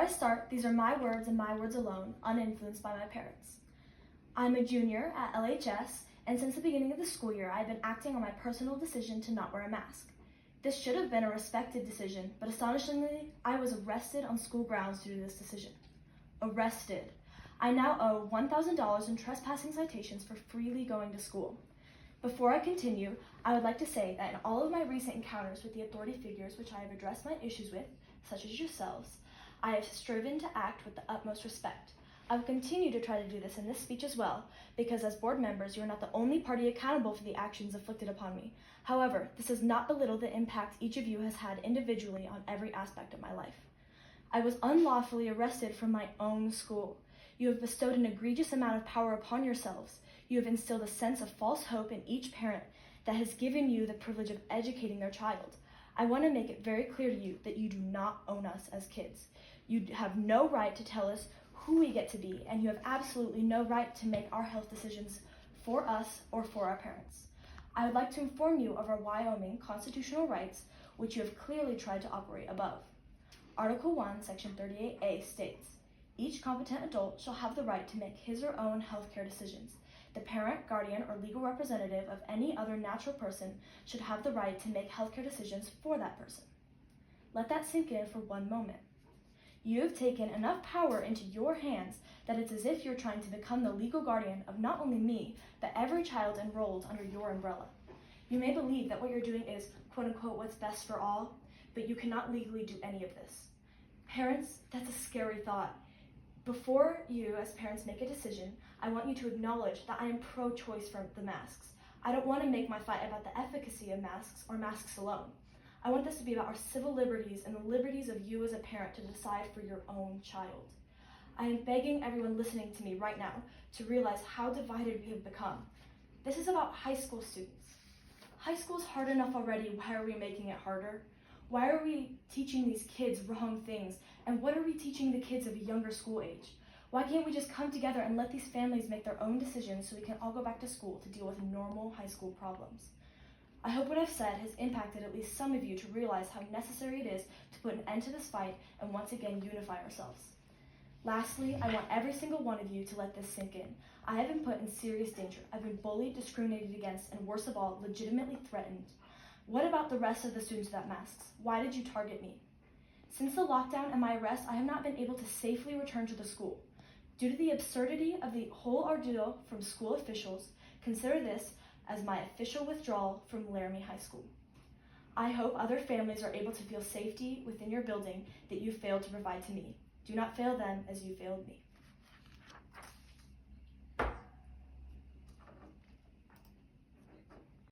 I start, these are my words and my words alone, uninfluenced by my parents. I'm a junior at LHS, and since the beginning of the school year, I've been acting on my personal decision to not wear a mask. This should have been a respected decision, but astonishingly, I was arrested on school grounds due to this decision. Arrested. I now owe $1,000 in trespassing citations for freely going to school. Before I continue, I would like to say that in all of my recent encounters with the authority figures which I have addressed my issues with, such as yourselves, I have striven to act with the utmost respect. I will continue to try to do this in this speech as well, because as board members, you are not the only party accountable for the actions inflicted upon me. However, this does not belittle the impact each of you has had individually on every aspect of my life. I was unlawfully arrested from my own school. You have bestowed an egregious amount of power upon yourselves. You have instilled a sense of false hope in each parent that has given you the privilege of educating their child. I want to make it very clear to you that you do not own us as kids. You have no right to tell us who we get to be, and you have absolutely no right to make our health decisions for us or for our parents. I would like to inform you of our Wyoming constitutional rights, which you have clearly tried to operate above. Article 1, Section 38A states, each competent adult shall have the right to make his or own healthcare decisions. The parent, guardian, or legal representative of any other natural person should have the right to make healthcare decisions for that person. Let that sink in for one moment. You have taken enough power into your hands that it's as if you're trying to become the legal guardian of not only me, but every child enrolled under your umbrella. You may believe that what you're doing is, quote-unquote, what's best for all, but you cannot legally do any of this. Parents, that's a scary thought. Before you, as parents, make a decision, I want you to acknowledge that I am pro-choice for the masks. I don't want to make my fight about the efficacy of masks or masks alone. I want this to be about our civil liberties and the liberties of you as a parent to decide for your own child. I am begging everyone listening to me right now to realize how divided we have become. This is about high school students. High school is hard enough already. Why are we making it harder? Why are we teaching these kids wrong things? And what are we teaching the kids of a younger school age? Why can't we just come together and let these families make their own decisions so we can all go back to school to deal with normal high school problems? I hope what I've said has impacted at least some of you to realize how necessary it is to put an end to this fight and once again unify ourselves. Lastly, I want every single one of you to let this sink in. I have been put in serious danger. I've been bullied, discriminated against, and worst of all, legitimately threatened. What about the rest of the students without masks? Why did you target me? Since the lockdown and my arrest, I have not been able to safely return to the school. Due to the absurdity of the whole ordeal from school officials, consider this as my official withdrawal from Laramie High School. I hope other families are able to feel safety within your building that you failed to provide to me. Do not fail them as you failed me.